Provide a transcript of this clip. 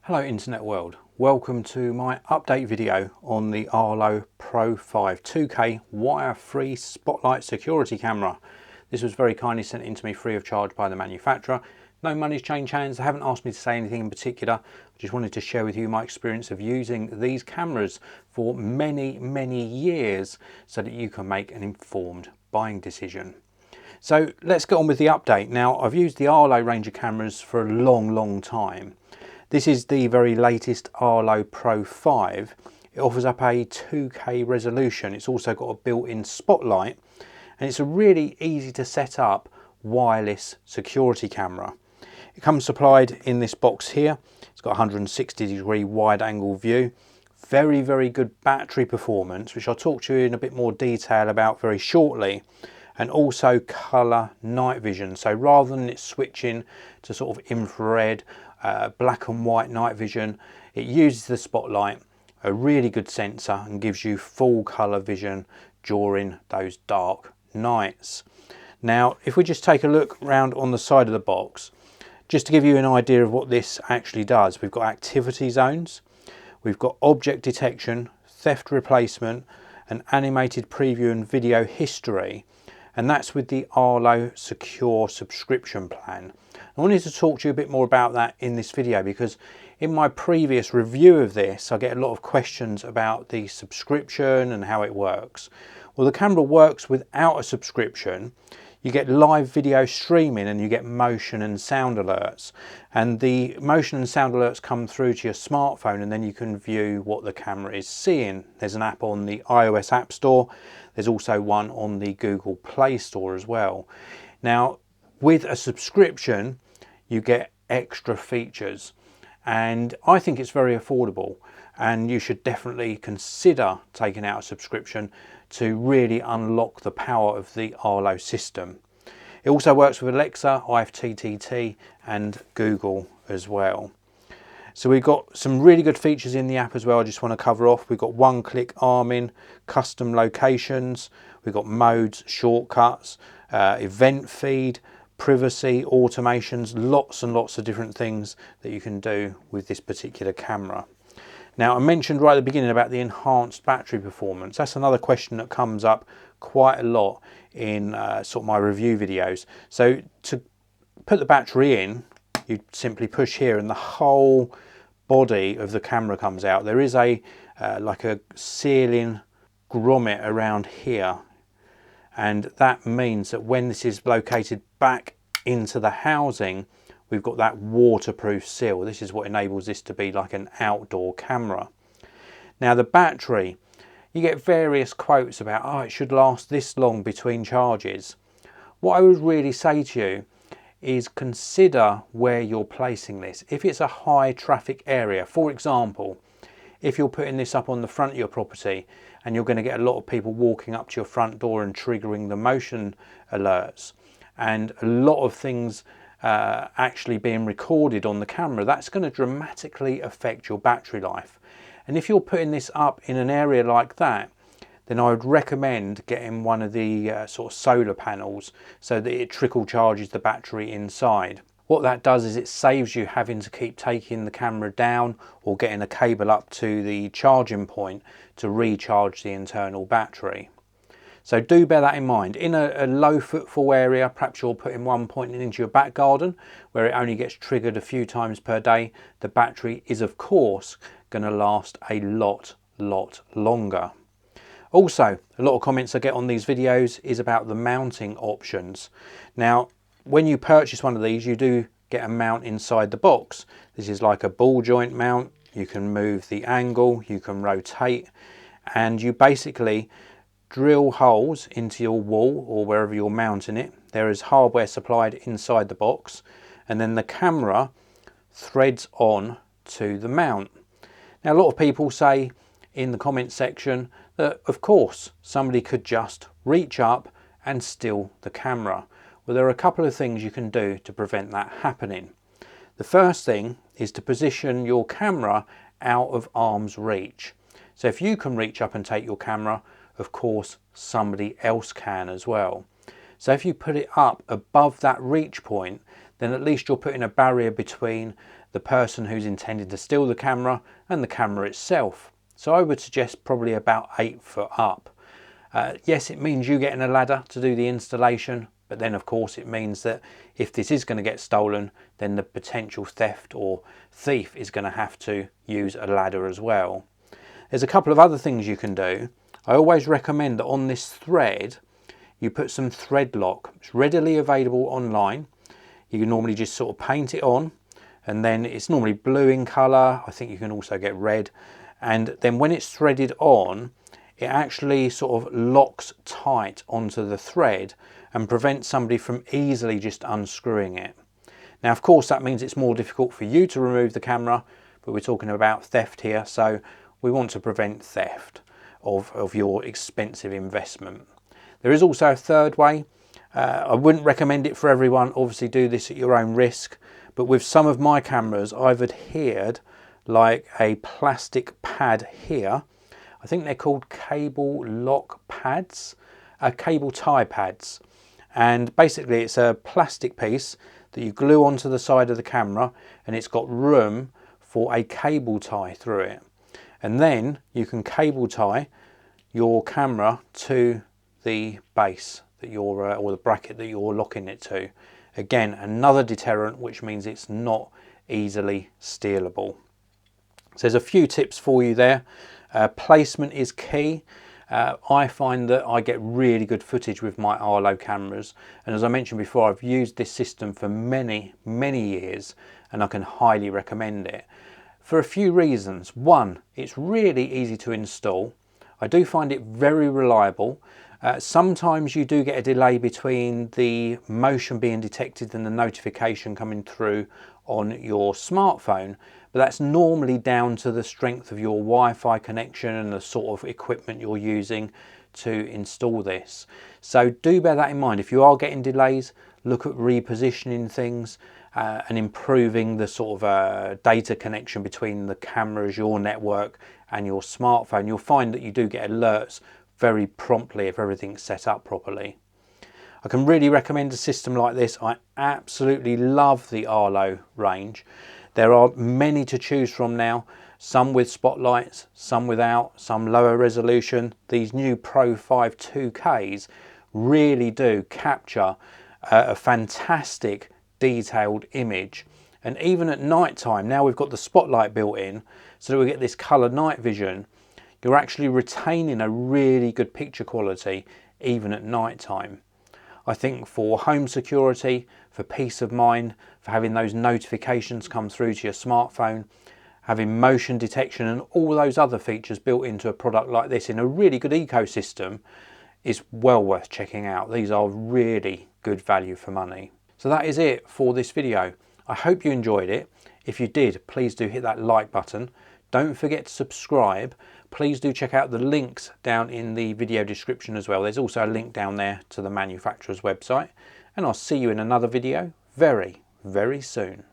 Hello internet world, welcome to my update video on the Arlo Pro 5 2K wire-free spotlight security camera. This was very kindly sent in to me free of charge by the manufacturer. No money's changed hands, they haven't asked me to say anything in particular. I just wanted to share with you my experience of using these cameras for many years so that you can make an informed buying decision. So let's get on with the update. Now, I've used the Arlo range of cameras for a long time. This is the very latest Arlo Pro 5. It offers up a 2K resolution. It's also got a built-in spotlight, and it's a really easy to set up wireless security camera. It comes supplied in this box here. It's got a 160-degree wide angle view. Very good battery performance, which I'll talk to you in a bit more detail about very shortly. And also colour night vision. So rather than it switching to sort of infrared, black and white night vision, it uses the spotlight, a really good sensor, and gives you full colour vision during those dark nights. Now, if we just take a look around on the side of the box, just to give you an idea of what this actually does, we've got activity zones, we've got object detection, theft replacement, an animated preview and video history. And that's with the Arlo Secure subscription plan. I wanted to talk to you a bit more about that in this video because in my previous review of this, I get a lot of questions about the subscription and how it works. Well, the camera works without a subscription. You get live video streaming and you get motion and sound alerts. And the motion and sound alerts come through to your smartphone, and then you can view what the camera is seeing. There's an app on the iOS App Store. There's also one on the Google Play Store as well. Now, with a subscription, you get extra features. And I think it's very affordable. And you should definitely consider taking out a subscription to really unlock the power of the Arlo system. It also works with Alexa, IFTTT and Google as well. So we've got some really good features in the app as well. I just want to cover off. We've got one-click arming, custom locations, we've got modes, shortcuts, event feed, privacy, automations, lots and lots of different things that you can do with this particular camera. Now, I mentioned right at the beginning about the enhanced battery performance. That's another question that comes up quite a lot in sort of my review videos. So to put the battery in, you simply push here and the whole body of the camera comes out. There is a like a sealing grommet around here, and that means that when this is located back into the housing, we've got that waterproof seal. This is what enables this to be like an outdoor camera. Now, the battery, you get various quotes about, oh, it should last this long between charges. What I would really say to you is consider where you're placing this. If it's a high traffic area, for example, if you're putting this up on the front of your property and you're going to get a lot of people walking up to your front door and triggering the motion alerts, and a lot of things actually being recorded on the camera, that's going to dramatically affect your battery life. And if you're putting this up in an area like that, then I would recommend getting one of the sort of solar panels so that it trickle charges the battery inside. What that does is it saves you having to keep taking the camera down or getting a cable up to the charging point to recharge the internal battery. So do bear that in mind. In a low footfall area, perhaps you're putting one pointing into your back garden where it only gets triggered a few times per day, the battery is of course going to last a lot longer. Also, a lot of comments I get on these videos is about the mounting options. Now, when you purchase one of these, you do get a mount inside the box. This is like a ball joint mount. You can move the angle, you can rotate, and you basically drill holes into your wall or wherever you're mounting it. There is hardware supplied inside the box, and then the camera threads on to the mount. Now, a lot of people say in the comment section that of course somebody could just reach up and steal the camera. Well, there are a couple of things you can do to prevent that happening. The first thing is to position your camera out of arm's reach. So if you can reach up and take your camera, of course somebody else can as well. So if you put it up above that reach point, then at least you're putting a barrier between the person who's intending to steal the camera, and the camera itself. So I would suggest probably about 8 foot up. Yes, it means you getting a ladder to do the installation, but then of course it means that if this is going to get stolen, then the potential theft or thief is going to have to use a ladder as well. There's a couple of other things you can do. I always recommend that on this thread you put some thread lock. It's readily available online. You can normally just sort of paint it on, and then it's normally blue in colour. I think you can also get red, and then when it's threaded on, it actually sort of locks tight onto the thread and prevents somebody from easily just unscrewing it. Now of course that means it's more difficult for you to remove the camera, but we're talking about theft here, so we want to prevent theft of your expensive investment. There is also a third way. I wouldn't recommend it for everyone, obviously do this at your own risk, but with some of my cameras I've adhered like a plastic pad here. I think they're called cable lock pads, cable tie pads, and basically it's a plastic piece that you glue onto the side of the camera, and it's got room for a cable tie through it, and then you can cable tie your camera to the base that you're or the bracket that you're locking it to. Again, another deterrent, which means it's not easily stealable. So there's a few tips for you there. Placement is key. I find that I get really good footage with my Arlo cameras, and as I mentioned before, I've used this system for many years, and I can highly recommend it for a few reasons. One, it's really easy to install. I do find it very reliable. Sometimes you do get a delay between the motion being detected and the notification coming through on your smartphone, but that's normally down to the strength of your Wi-Fi connection and the sort of equipment you're using to install this. So do bear that in mind. If you are getting delays, look at repositioning things and improving the sort of data connection between the cameras, your network and your smartphone. You'll find that you do get alerts very promptly if everything's set up properly. I can really recommend a system like this. I absolutely love the Arlo range. There are many to choose from now, some with spotlights, some without, some lower resolution. These new Pro 5 2Ks really do capture a fantastic detailed image. And even at night time, now we've got the spotlight built in so that we get this colour night vision, you're actually retaining a really good picture quality even at night time. I think for home security, for peace of mind, for having those notifications come through to your smartphone, having motion detection and all those other features built into a product like this in a really good ecosystem is well worth checking out. These are really good value for money. So that is it for this video. I hope you enjoyed it. If you did, please do hit that like button. Don't forget to subscribe. Please do check out the links down in the video description as well. There's also a link down there to the manufacturer's website. And I'll see you in another video very soon.